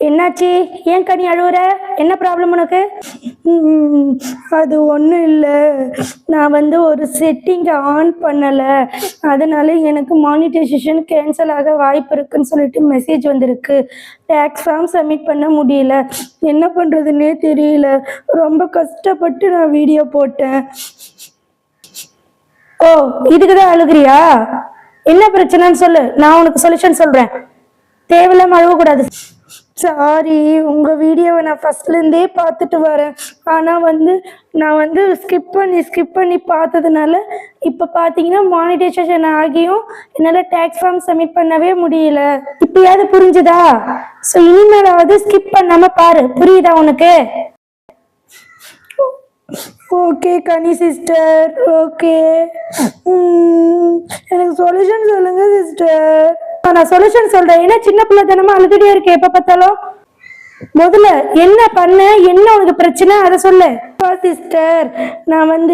என்னாச்சு? ஏன் கனி அழுவுற? என்ன ப்ராப்ளம் உனக்கு? அது ஒன்றும் இல்லை. நான் ஒரு செட்டிங்கை ஆன் பண்ணலை, அதனால எனக்கு மானிட்டைசேஷன் கேன்சல் ஆக வாய்ப்பு இருக்குன்னு சொல்லிட்டு மெசேஜ் வந்திருக்கு. டேக்ஸ் ஃபார்ம் சப்மிட் பண்ண முடியல. என்ன பண்ணுறதுன்னே தெரியல. ரொம்ப கஷ்டப்பட்டு நான் வீடியோ போட்டேன். ஓ, இதுக்கு தான் அழுகுறியா? என்ன பிரச்சனைன்னு சொல்லு, நான் உனக்கு சொல்யூஷன் சொல்கிறேன். தேவையில்லாம அழுவக்கூடாது. சாரி, உங்கள் வீடியோவை நான் ஃபஸ்ட்லேருந்தே பார்த்துட்டு வரேன். ஆனால் நான் ஸ்கிப் பண்ணி பார்த்ததுனால இப்போ பார்த்தீங்கன்னா மானிட்டைசேஷன் ஆகியும் என்னால் டேக்ஸ் ஃபார்ம் சப்மிட் பண்ணவே முடியல. இப்பயாவது புரிஞ்சுதா? ஸோ இனிமேலாவது ஸ்கிப் பண்ணாமல் பாரு. புரியுதா உனக்கு? ஓகே கனி சிஸ்டர், ஓகே. எனக்கு சொல்யூஷன் சொல்லுங்க சிஸ்டர். நான் சொல்யூஷன் சொல்றேன். ஏன்னா சின்ன பிள்ளை தினமா அழுதுட்டே இருக்கேன் எப்ப பார்த்தாலும். முதல்ல என்ன பண்ண, என்ன உனக்கு பிரச்சனை அதை சொல்லு. சிஸ்டர், நான்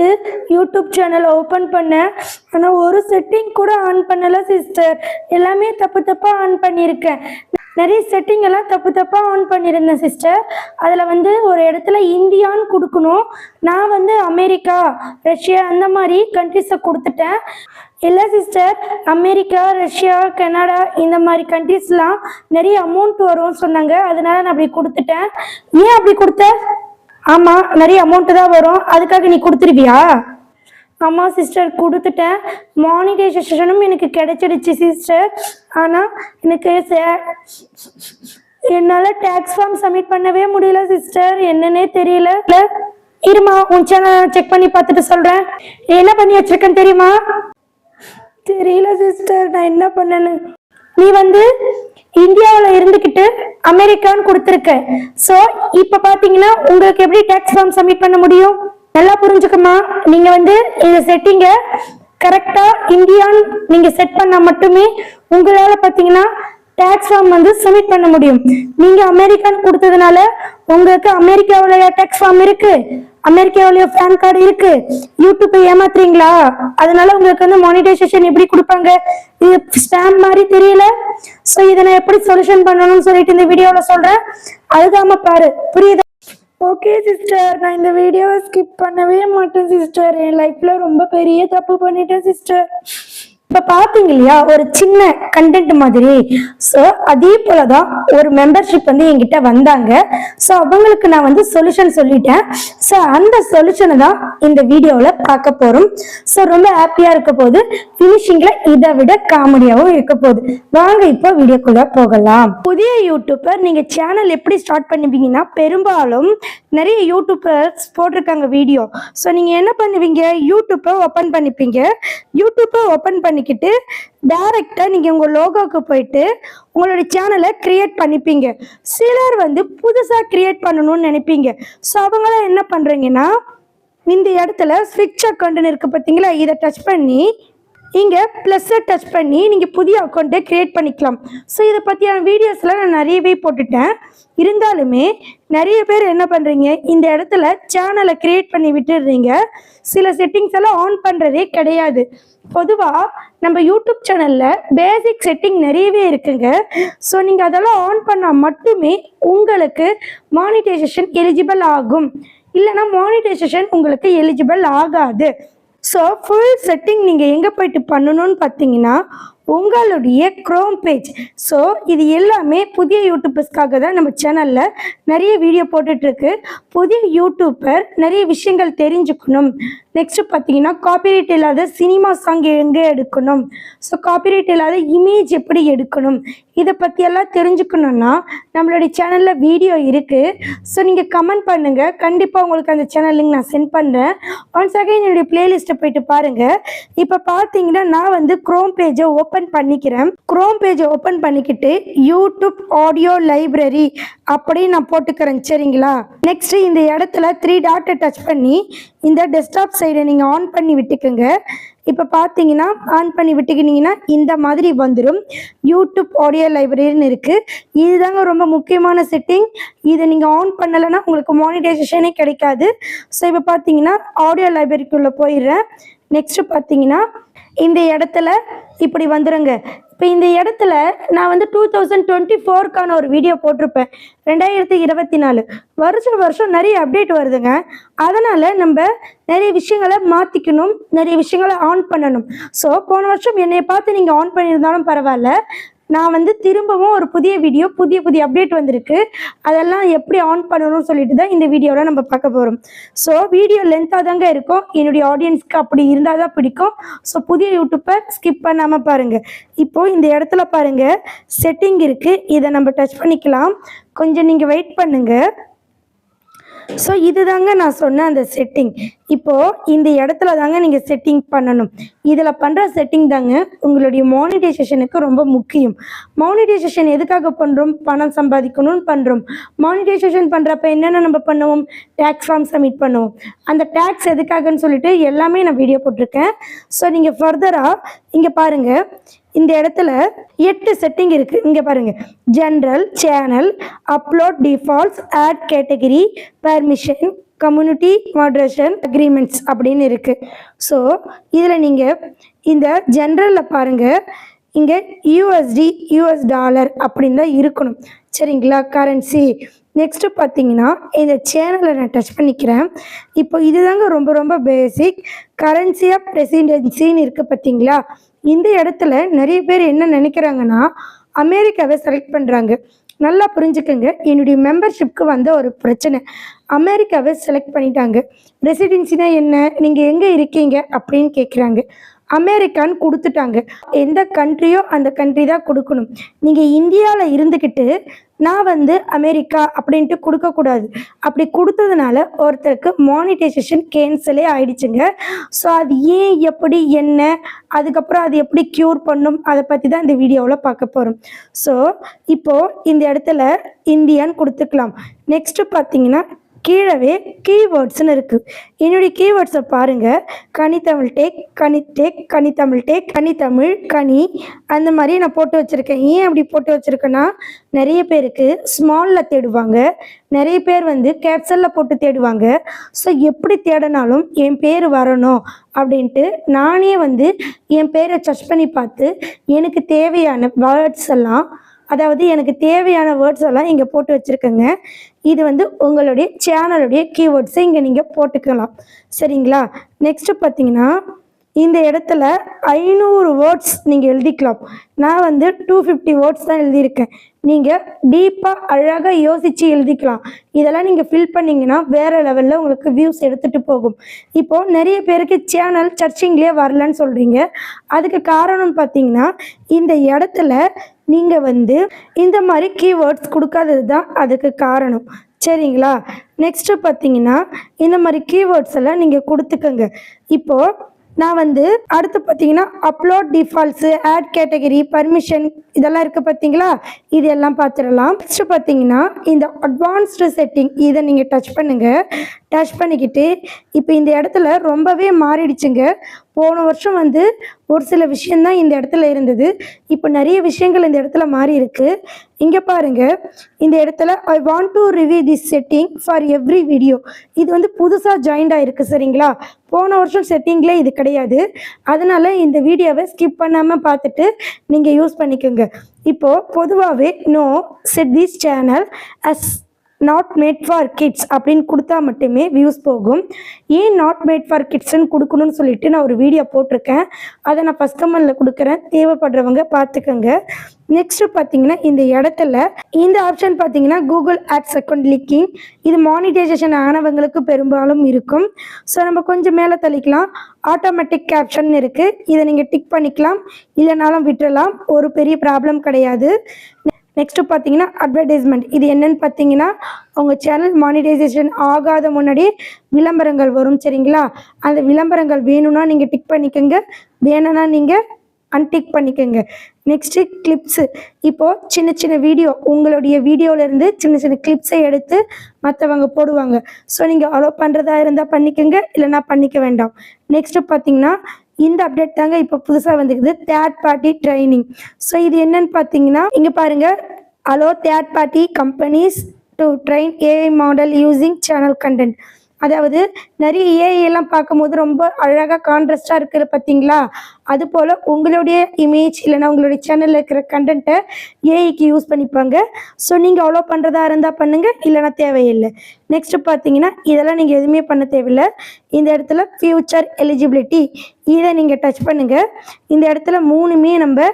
யூடியூப் சேனல் ஓப்பன் பண்ணேன், ஆனால் ஒரு செட்டிங் கூட ஆன் பண்ணலை சிஸ்டர். எல்லாமே தப்பாக ஆன் பண்ணியிருக்கேன். நிறைய செட்டிங் எல்லாம் தப்பாக ஆன் பண்ணியிருந்தேன் சிஸ்டர். அதில் ஒரு இடத்துல இந்தியான்னு கொடுக்கணும். நான் அமெரிக்கா, ரஷ்யா அந்த மாதிரி கண்ட்ரிஸை கொடுத்துட்டேன். இல்லை சிஸ்டர், அமெரிக்கா, ரஷ்யா, கனடா இந்த மாதிரி கண்ட்ரிஸ்லாம் நிறைய அமௌண்ட் வரும்னு சொன்னாங்க. அதனால நான் அப்படி கொடுத்துட்டேன். ஏன் அப்படி கொடுத்த? ஆமாம், நிறைய அமௌண்ட்டு தான் வரும், அதுக்காக நீ கொடுத்துருவியா? ஆமாம் சிஸ்டர், கொடுத்துட்டேன். மானிட்டைசேஷனும் எனக்கு கிடைச்சிடுச்சு சிஸ்டர். ஆனால் எனக்கு என்னால் டேக்ஸ் ஃபார்ம் சப்மிட் பண்ணவே முடியல சிஸ்டர். என்னன்னே தெரியல. இருமா, உன் சேனல் செக் பண்ணி பார்த்துட்டு சொல்கிறேன். என்ன பண்ணி வச்சிருக்கேன்னு தெரியுமா? தெரியல சிஸ்டர், நான் என்ன பண்ணேன்னு. நீ இந்தியாவில் இருந்துக்கிட்டு அமெரிக்கான்னு கொடுத்துருக்க. ஸோ இப்போ பார்த்தீங்கன்னா உங்களுக்கு எப்படி டேக்ஸ் ஃபார்ம் சப்மிட் பண்ண முடியும்? நல்லா புரிஞ்சுக்கமா. நீங்கள் இந்த செட்டிங்கை கரெக்டாக இந்தியான்னு நீங்கள் செட் பண்ணால் மட்டுமே உங்களால் பார்த்தீங்கன்னா டேக்ஸ் ஃபார்ம் சப்மிட் பண்ண முடியும். நீங்கள் அமெரிக்கான்னு கொடுத்ததுனால உங்களுக்கு அமெரிக்காவுடைய டேக்ஸ் ஃபார்ம் இருக்கு, அமெரிக்காவுடைய பேன் கார்டு இருக்கு. யூடியூப்பை ஏமாத்துறீங்களா? அதனால உங்களுக்கு மானிட்டைசேஷன் எப்படி கொடுப்பாங்க? இது ஸ்டாம்ப் மாதிரி தெரியல. ஸோ இதை நான் எப்படி சொல்யூஷன் பண்ணணும்னு சொல்லிட்டு இந்த வீடியோவில் சொல்றேன். அழுகாம பாரு, புரியுதா? ஓகே சிஸ்டர், நான் இந்த வீடியோவை ஸ்கிப் பண்ணவே மாட்டேன் சிஸ்டர். என் லைஃப்ல ரொம்ப பெரிய தப்பு பண்ணிட்டேன் சிஸ்டர். இப்போ பார்த்தீங்க இல்லையா, ஒரு சின்ன கண்டென்ட் மாதிரி. ஸோ அதே போலதான் ஒரு மெம்பர்ஷிப் என்கிட்ட வந்தாங்க. ஸோ அவங்களுக்கு நான் சொல்யூஷன் சொல்லிட்டேன். ஸோ அந்த சொல்யூஷனை தான் இந்த வீடியோவில் பார்க்க போறோம். ஸோ ரொம்ப ஹாப்பியா இருக்க போது, ஃபினிஷிங்ல இதை விட காமெடியாகவும் இருக்க போகுது. வாங்க இப்போ வீடியோக்குள்ள போகலாம். புதிய யூடியூபர் நீங்க சேனல் எப்படி ஸ்டார்ட் பண்ணுவீங்கன்னா, பெரும்பாலும் நிறைய யூடியூபர்ஸ் போட்டிருக்காங்க வீடியோ. ஸோ நீங்க என்ன பண்ணுவீங்க, யூடியூப்பை ஓப்பன் பண்ணிப்பீங்க. யூடியூப்பை ஓப்பன் பண்ணிக்கிட்டு டைரக்டா நீங்க உங்க லோகோக்கு போயிட்டு உங்களோட சேனலை கிரியேட் பண்ணிப்பீங்க. சிலர் புதுசா கிரியேட் பண்ணணும்னு நினைப்பீங்க. ஸோ அவங்களாம் என்ன பண்றீங்கன்னா, இந்த இடத்துல ஸ்விட்ச் அக்கௌண்ட் இருக்கு பார்த்தீங்களா, இதை டச் பண்ணி இங்கே ப்ளஸ்ஸை டச் பண்ணி நீங்கள் புதிய அக்கௌண்ட்டை க்ரியேட் பண்ணிக்கலாம். ஸோ இதை பற்றியான வீடியோஸ்லாம் நான் நிறையவே போட்டுட்டேன். இருந்தாலுமே நிறைய பேர் என்ன பண்ணுறீங்க, இந்த இடத்துல சேனலை க்ரியேட் பண்ணி விட்டுடுறீங்க. சில செட்டிங்ஸ் எல்லாம் ஆன் பண்ணுறதே கிடையாது. பொதுவாக நம்ம யூடியூப் சேனலில் பேசிக் செட்டிங் நிறையவே இருக்குங்க. ஸோ நீங்கள் அதெல்லாம் ஆன் பண்ணால் மட்டுமே உங்களுக்கு மானிட்டைசேஷன் எலிஜிபிள் ஆகும். இல்லைனா மானிட்டைசேஷன் உங்களுக்கு எலிஜிபிள் ஆகாது. ஸோ ஃபுல் செட்டிங் நீங்கள் எங்கே போயிட்டு பண்ணணும்னு பார்த்தீங்கன்னா, உங்களுடைய க்ரோம் பேஜ். ஸோ இது எல்லாமே புதிய யூடியூபர்ஸ்க்காக தான் நம்ம சேனலில் நிறைய வீடியோ போட்டுட்ருக்கு. புதிய யூடியூபர் நிறைய விஷயங்கள் தெரிஞ்சுக்கணும். நெக்ஸ்ட்டு பார்த்தீங்கன்னா, காப்பிரைட் இல்லாத சினிமா சாங் எங்கே எடுக்கணும், ஸோ காப்பிரைட் இல்லாத இமேஜ் எப்படி எடுக்கணும், இதை பற்றியெல்லாம் தெரிஞ்சுக்கணுன்னா நம்மளுடைய சேனலில் வீடியோ இருக்குது. ஸோ நீங்கள் கமெண்ட் பண்ணுங்கள், கண்டிப்பாக உங்களுக்கு அந்த சேனல் லிங்க் நான் சென்ட் பண்ணுறேன். ஒன்ஸ் அகைன் என்னுடைய பிளேலிஸ்ட்டை போயிட்டு பாருங்கள். இப்போ பார்த்தீங்கன்னா நான் க்ரோம் பேஜை ஓப்பன் பண்ணிக்கிறேன். க்ரோம் பேஜை ஓப்பன் பண்ணிக்கிட்டு யூடியூப் ஆடியோ லைப்ரரி அப்படின்னு நான் போட்டுக்கிறேன். சரிங்களா? நெக்ஸ்ட் இந்த இடத்துல 3 டாட்டை டச் பண்ணி இந்த டெஸ்க்டாப் சைடை நீங்கள் ஆன் பண்ணி விட்டுக்குங்க. இப்போ பார்த்தீங்கன்னா ஆன் பண்ணி விட்டுக்கினீங்கன்னா இந்த மாதிரி வந்துடும். யூடியூப் ஆடியோ லைப்ரரின்னு இருக்குது. இதுதாங்க ரொம்ப முக்கியமான செட்டிங். இதை நீங்கள் ஆன் பண்ணலைன்னா உங்களுக்கு மானிட்டைசேஷனே கிடைக்காது. ஸோ இப்போ பார்த்தீங்கன்னா ஆடியோ லைப்ரரிக்குள்ளே போயிடுறேன். நெக்ஸ்ட்டு பார்த்தீங்கன்னா இந்த இடத்துல இப்படி வந்துடுங்க. இப்போ இந்த இடத்துல நான் வந்து 2024க்கான ஒரு வீடியோ போட்டிருப்பேன். 2024 வருஷம் நிறைய அப்டேட் வருதுங்க. அதனால நம்ம நிறைய விஷயங்களை மாற்றிக்கணும், நிறைய விஷயங்களை ஆன் பண்ணணும். ஸோ போன வருஷம் என்னை பார்த்து நீங்கள் ஆன் பண்ணியிருந்தாலும் பரவாயில்ல, நான் வந்து திரும்பவும் ஒரு புதிய வீடியோ புதிய அப்டேட் வந்திருக்கு. அதெல்லாம் எப்படி ஆன் பண்ணணும்னு சொல்லிட்டு தான் இந்த வீடியோவில் நம்ம பார்க்க போகிறோம். ஸோ வீடியோ லென்த்தாக தாங்க இருக்கும். என்னுடைய ஆடியன்ஸ்க்கு அப்படி இருந்தால் தான் பிடிக்கும். ஸோ புதிய யூடியூப்பை ஸ்கிப் பண்ணாமல் பாருங்கள். இப்போது இந்த இடத்துல பாருங்கள், செட்டிங் இருக்குது. இதை நம்ம டச் பண்ணிக்கலாம். கொஞ்சம் நீங்கள் வெயிட் பண்ணுங்கள். ஸோ இதுதாங்க நான் சொன்ன அந்த செட்டிங். இப்போது இந்த இடத்துல தாங்க நீங்கள் செட்டிங் பண்ணணும். இதில் பண்ணுற செட்டிங் தாங்க உங்களுடைய மானிட்டைசேஷனுக்கு ரொம்ப முக்கியம். மானிட்டைசேஷன் எதுக்காக பண்ணுறோம்? பணம் சம்பாதிக்கணும்னு பண்ணுறோம். மானிட்டைசேஷன் பண்ணுறப்ப என்னென்ன நம்ம பண்ணுவோம்? டேக்ஸ் ஃபார்ம் சப்மிட் பண்ணுவோம். அந்த டேக்ஸ் எதுக்காகன்னு சொல்லிட்டு எல்லாமே நான் வீடியோ போட்டிருக்கேன். ஸோ நீங்கள் ஃபர்தராக இங்கே பாருங்கள், இந்த இடத்துல 8 செட்டிங் இருக்குது. இங்கே பாருங்கள், general, channel, upload, defaults, add category, permission, community moderation, agreements அப்படின்னு இருக்குது. ஸோ இதில் நீங்கள் இந்த ஜென்ரலில் பாருங்கள், இங்கே யூஎஸ்டி, யூஎஸ் டாலர் அப்படின்னு தான் இருக்கணும். சரிங்களா? கரன்சி. நெக்ஸ்ட்டு பார்த்தீங்கன்னா இந்த சேனலை நான் டச் பண்ணிக்கிறேன். இப்போ இதுதாங்க ரொம்ப பேசிக். கரன்சி ஆஃப் ரெசிடென்சின்னு இருக்குது பார்த்தீங்களா? இந்த இடத்துல நிறைய பேர் என்ன நினைக்கிறாங்கன்னா, அமெரிக்காவை செலக்ட் பண்ணுறாங்க. நல்லா புரிஞ்சுக்கோங்க, என்னுடைய மெம்பர்ஷிப்க்கு வந்த ஒரு பிரச்சனை. அமெரிக்காவை செலக்ட் பண்ணிட்டாங்க. ரெசிடென்சினா என்ன, நீங்கள் எங்கே இருக்கீங்க அப்படின்னு கேட்குறாங்க. அமெரிக்கான்னு கொடுத்துட்டாங்க. எந்த கண்ட்ரியோ அந்த கண்ட்ரி தான் கொடுக்கணும். நீங்கள் இந்தியாவில் இருந்துக்கிட்டு நான் வந்து அமெரிக்கா அப்படின்ட்டு கொடுக்கக்கூடாது. அப்படி கொடுத்ததுனால ஒருத்தருக்கு மானிட்டைசேஷன் கேன்சலே ஆயிடுச்சுங்க. ஸோ அது ஏன், எப்படி, என்ன, அதுக்கப்புறம் அது எப்படி க்யூர் பண்ணும், அதை பற்றி தான் இந்த வீடியோவில் பார்க்க போகிறோம். ஸோ இப்போது இந்த இடத்துல இந்தியான்னு கொடுத்துக்கலாம். நெக்ஸ்ட்டு பார்த்தீங்கன்னா கீழவே கீவேர்ட்ஸ்னு இருக்குது. என்னுடைய கீவேர்ட்ஸை பாருங்கள். கனித்தமிழ் டேக், கனிடேக், கனித்தமிழ் டேக், கனித்தமிழ், கனி, அந்த மாதிரி நான் போட்டு வச்சுருக்கேன். ஏன் அப்படி போட்டு வச்சுருக்கேன்னா, நிறைய பேருக்கு ஸ்மாலில் தேடுவாங்க, நிறைய பேர் வந்து கேப்சலில் போட்டு தேடுவாங்க. ஸோ எப்படி தேடினாலும் என் பேர் வரணும் அப்படின்ட்டு நானே வந்து என் பேரை சர்ச் பண்ணி பார்த்து எனக்கு தேவையான வேர்ட்ஸ் எல்லாம், அதாவது எனக்கு தேவையான வேர்ட்ஸ் எல்லாம் இங்கே போட்டு வச்சுருக்கேங்க. இது வந்து உங்களுடைய சேனலுடைய கீவேர்ட்ஸை இங்கே நீங்கள் போட்டுக்கலாம். சரிங்களா? நெக்ஸ்ட்டு பார்த்தீங்கன்னா இந்த இடத்துல 500 வேர்ட்ஸ் நீங்கள் எழுதிக்கலாம். நான் வந்து 250 வேர்ட்ஸ் தான் எழுதியிருக்கேன். நீங்கள் டீப்பாக அழகாக யோசித்து எழுதிக்கலாம். இதெல்லாம் நீங்கள் ஃபில் பண்ணிங்கன்னா வேறு லெவலில் உங்களுக்கு வியூஸ் எடுத்துகிட்டு போகும். இப்போது நிறைய பேருக்கு சேனல் சர்ச்சிங்லேயே வரலன்னு சொல்கிறீங்க. அதுக்கு காரணம் பார்த்தீங்கன்னா இந்த இடத்துல நீங்கள் வந்து இந்த மாதிரி கீவேர்ட்ஸ் கொடுக்காதது தான் அதுக்கு காரணம். சரிங்களா? நெக்ஸ்ட்டு பார்த்தீங்கன்னா இந்த மாதிரி கீவேர்ட்ஸ் எல்லாம் நீங்கள் கொடுத்துக்கோங்க. இப்போது நான் வந்து அடுத்து பார்த்தீங்கன்னா அப்லோட், டிஃபால்ட்ஸு, ஆட் கேட்டகரி, பர்மிஷன் இதெல்லாம் இருக்குது பார்த்தீங்களா? இது எல்லாம் பார்த்துடலாம். நெக்ஸ்ட்டு பார்த்தீங்கன்னா இந்த அட்வான்ஸ்டு செட்டிங், இதை நீங்கள் டச் பண்ணுங்கள். டச் பண்ணிக்கிட்டு இப்போ இந்த இடத்துல ரொம்பவே மாறிடுச்சுங்க. போன வருஷம் வந்து ஒரு சில விஷயந்தான் இந்த இடத்துல இருந்தது. இப்போ நிறைய விஷயங்கள் இந்த இடத்துல மாறி இருக்கு. இங்கே பாருங்கள், இந்த இடத்துல I want to review this setting for every video, இது வந்து புதுசாக ஜாயின்ட் ஆகிருக்கு. சரிங்களா? போன வருஷம் செட்டிங்கில் இது கிடையாது. அதனால் இந்த வீடியோவை ஸ்கிப் பண்ணாமல் பார்த்துட்டு நீங்கள் யூஸ் பண்ணிக்கோங்க. இப்போது பொதுவாகவே no set this channel as not made for kids அப்படின்னு கொடுத்தா மட்டுமே வியூஸ் போகும். ஏன் நாட் மேட் ஃபார் கிட்ஸ்ன்னு கொடுக்கணும்னு சொல்லிட்டு நான் ஒரு வீடியோ போட்டிருக்கேன். அதை நான் ஃபஸ்ட் கமெண்ட்டில் கொடுக்குறேன், தேவைப்படுறவங்க பார்த்துக்கோங்க. நெக்ஸ்ட்டு பார்த்தீங்கன்னா இந்த இடத்துல இந்த ஆப்ஷன் பார்த்தீங்கன்னா கூகுள் ஆட்ஸ் அக்கௌண்ட் லிங்கிங், இது மானிட்டைசேஷன் ஆனவங்களுக்கு பெரும்பாலும் இருக்கும். ஸோ நம்ம கொஞ்சம் மேலே தள்ளிக்கலாம். ஆட்டோமேட்டிக் கேப்ஷன் இருக்குது, இதை நீங்கள் டிக் பண்ணிக்கலாம், இல்லைனாலும் விட்டுறலாம், ஒரு பெரிய ப்ராப்ளம் கிடையாது. நெக்ஸ்ட்டு பார்த்தீங்கன்னா அட்வர்டைஸ்மெண்ட், இது என்னன்னு பார்த்தீங்கன்னா உங்கள் சேனல் மானிட்டைசேஷன் ஆகாத முன்னாடி விளம்பரங்கள் வரும். சரிங்களா? அந்த விளம்பரங்கள் வேணும்னா நீங்கள் டிக் பண்ணிக்கோங்க, வேணும்னா நீங்கள் அன்டிக் பண்ணிக்கோங்க. நெக்ஸ்ட்டு கிளிப்ஸு, இப்போது சின்ன வீடியோ, உங்களுடைய வீடியோவிலேருந்து சின்ன கிளிப்ஸை எடுத்து மற்றவங்க போடுவாங்க. ஸோ நீங்கள் அலோவ் பண்ணுறதா இருந்தால் பண்ணிக்கோங்க, இல்லைனா பண்ணிக்க வேண்டாம். நெக்ஸ்ட்டு பார்த்தீங்கன்னா இந்த அப்டேட் தாங்க இப்போ புதுசாக வந்துக்குது, தேர்ட் பார்ட்டி ட்ரைனிங். ஸோ இது என்னன்னு பார்த்தீங்கன்னா இங்கே பாருங்கள், allow third party companies to train AI model using channel content அதாவது நிறைய ஏஐ எல்லாம் பார்க்கும்போது ரொம்ப அழகாக கான்ட்ராஸ்டாக இருக்குது பார்த்தீங்களா, அது போல் உங்களுடைய இமேஜ் இல்லைன்னா உங்களுடைய சேனலில் இருக்கிற கண்டென்ட்டை ஏஐக்கு யூஸ் பண்ணிப்பாங்க. ஸோ நீங்கள் அவ்வளோ பண்ணுறதா இருந்தால் பண்ணுங்கள், இல்லைன்னா தேவையில்லை. நெக்ஸ்ட்டு பார்த்தீங்கன்னா இதெல்லாம் நீங்கள் எதுவுமே பண்ண தேவையில்லை. இந்த இடத்துல ஃபியூச்சர் எலிஜிபிலிட்டி இதை நீங்கள் டச் பண்ணுங்கள். இந்த இடத்துல 3மே நம்ம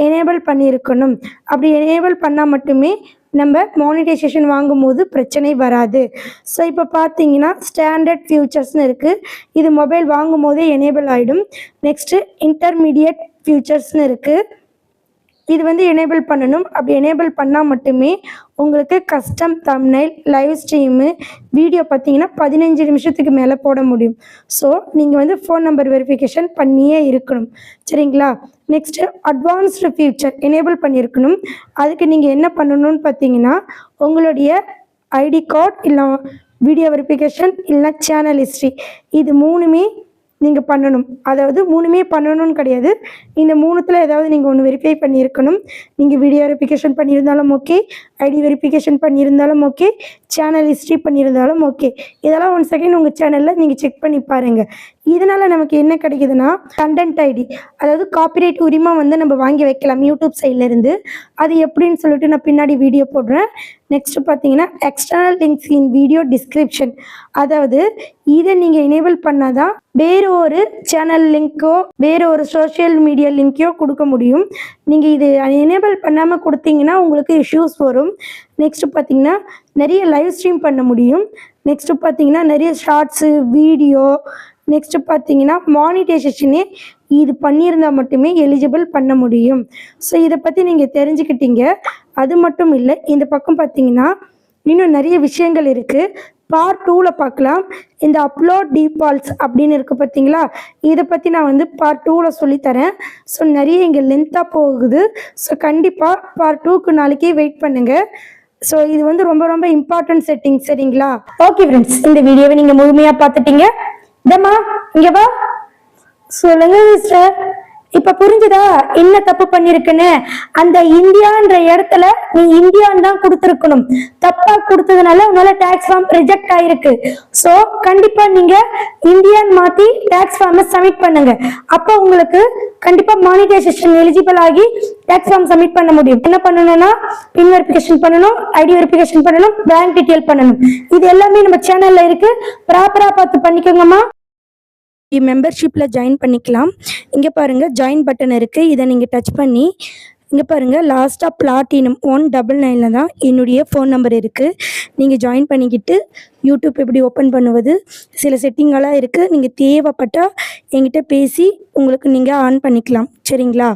எனேபிள் பண்ணியிருக்கணும். அப்படி எனேபிள் பண்ணால் மட்டுமே நம்ம மானிட்டைசேஷன் வாங்கும்போது பிரச்சனை வராது. ஸோ இப்போ பார்த்தீங்கன்னா ஸ்டாண்டர்ட் ஃபியூச்சர்ஸ்னு இருக்குது. இது மொபைல் வாங்கும் போதே எனேபிள் ஆகிடும். நெக்ஸ்ட்டு இன்டர்மீடியட் ஃபியூச்சர்ஸ்னு இருக்குது. இது வந்து எனேபிள் பண்ணணும். அப்படி எனேபிள் பண்ணால் மட்டுமே உங்களுக்கு custom thumbnail, live stream, video பார்த்தீங்கன்னா 15 நிமிஷத்துக்கு மேலே போட முடியும். ஸோ நீங்கள் வந்து ஃபோன் நம்பர் வெரிஃபிகேஷன் பண்ணியே இருக்கணும். சரிங்களா? நெக்ஸ்ட்டு அட்வான்ஸ்டு ஃபியூச்சர் எனேபிள் பண்ணியிருக்கணும். அதுக்கு நீங்கள் என்ன பண்ணணும்னு பார்த்தீங்கன்னா உங்களுடைய ஐடி கார்டு இல்லை வீடியோ வெரிஃபிகேஷன் இல்லைனா சேனல் ஹிஸ்ட்ரி இது 3மே நீங்கள் பண்ணணும். அதாவது 3மே பண்ணணும்னு கிடையாது. இந்த 3த்தில் ஏதாவது நீங்கள் ஒன்று வெரிஃபை பண்ணியிருக்கணும். நீங்கள் வீடியோ வெரிஃபிகேஷன் பண்ணியிருந்தாலும் ஓகே, ஐடி வெரிஃபிகேஷன் பண்ணியிருந்தாலும் ஓகே, சேனல் ஹிஸ்ட்ரி பண்ணியிருந்தாலும் ஓகே. இதெல்லாம் 1 செகண்ட் உங்கள் சேனலில் நீங்கள் செக் பண்ணி பாருங்கள். இதனால் நமக்கு என்ன கிடைக்குதுன்னா கண்டென்ட் ஐடி, அதாவது காப்பிரைட் உரிமை வந்து நம்ம வாங்கி வைக்கலாம் யூடியூப் சைட்லேருந்து. அது எப்படின்னு சொல்லிட்டு நான் பின்னாடி வீடியோ போடுறேன். நெக்ஸ்ட்டு பார்த்தீங்கன்னா எக்ஸ்டர்னல் லிங்க்ஸ் இன் வீடியோ டிஸ்கிரிப்ஷன், அதாவது இதை நீங்கள் எனேபிள் பண்ணால் தான் வேறு ஒரு சேனல் லிங்க்கோ வேறு ஒரு சோஷியல் மீடியா லிங்க்கையோ கொடுக்க முடியும். நீங்கள் இது எனேபிள் பண்ணாமல் கொடுத்தீங்கன்னா உங்களுக்கு இஷ்யூஸ் வரும். நெக்ஸ்ட்டு பார்த்தீங்கன்னா நிறைய லைவ் ஸ்ட்ரீம் பண்ண முடியும். நெக்ஸ்ட்டு பார்த்தீங்கன்னா நிறைய ஷார்ட்ஸு வீடியோ, நெக்ஸ்ட்டு பார்த்தீங்கன்னா மானிட்டைசேஷனே இது பண்ணியிருந்தால் மட்டுமே எலிஜிபிள் பண்ண முடியும். ஸோ இதை பற்றி நீங்கள் தெரிஞ்சுக்கிட்டீங்க. அது மட்டும் இல்லை, இந்த பக்கம் பார்த்தீங்கன்னா இன்னும் நிறைய விஷயங்கள் இருக்குது. பார்ட் 2ல் பார்க்கலாம். இந்த அப்லோட் டீஃபால்ட்ஸ் அப்படின்னு இருக்குது பார்த்தீங்களா, இதை பற்றி நான் வந்து பார்ட் 2ல் சொல்லித்தரேன். ஸோ நிறைய இங்கே லென்த்தாக போகுது. ஸோ கண்டிப்பாக பார்ட் 2க்கு நாளைக்கே வெயிட் பண்ணுங்கள். ஸோ இது வந்து ரொம்ப ரொம்ப இம்பார்ட்டன்ட் செட்டிங். சரிங்களா? ஓகே ஃப்ரெண்ட்ஸ், இந்த வீடியோவை நீங்கள் முழுமையாக பார்த்துட்டீங்க. இதம்மா இங்கே வா. சொல்லுங்க சிஸ்டர், இப்ப புரிஞ்சுதா என்ன தப்பு பண்ணிருக்குன்னு? அந்த இந்தியான்ற இடத்துல நீ இந்தியான்னு தான் கொடுத்துருக்கணும். தப்பா கொடுத்ததுனால உன்னால டாக்ஸ் ஃபார்ம் ரிஜெக்ட் ஆயிருக்கு. சோ கண்டிப்பா நீங்க இந்தியன் மாத்தி டாக்ஸ் ஃபார்ம் சப்மிட் பண்ணுங்க. அப்ப உங்களுக்கு கண்டிப்பா மானிட்டைசேஷன் எலிஜிபிள் ஆகி டாக்ஸ் ஃபார்ம் சப்மிட் பண்ண முடியும். என்ன பண்ணணும்னா பின் வெரிஃபிகேஷன் பண்ணணும், ஐடி வெரிஃபிகேஷன் பண்ணணும், பேங்க் டீடைல் பண்ணணும். இது எல்லாமே நம்ம சேனல்ல இருக்கு. ப்ராப்பரா பார்த்து பண்ணிக்கோங்கம்மா. மெம்பர்ஷிப்பில் ஜாயின் பண்ணிக்கலாம். இங்கே பாருங்கள் ஜாயின் பட்டன் இருக்குது. இதை நீங்கள் டச் பண்ணி இங்கே பாருங்கள் லாஸ்ட்டாக பிளாட்டினம் 199 தான் என்னுடைய ஃபோன் நம்பர் இருக்குது. நீங்கள் ஜாயின் பண்ணிக்கிட்டு யூடியூப் எப்படி ஓப்பன் பண்ணுவது சில செட்டிங்கெல்லாம் இருக்குது. நீங்கள் தேவைப்பட்டால் என்கிட்ட பேசி உங்களுக்கு நீங்கள் ஆன் பண்ணிக்கலாம். சரிங்களா?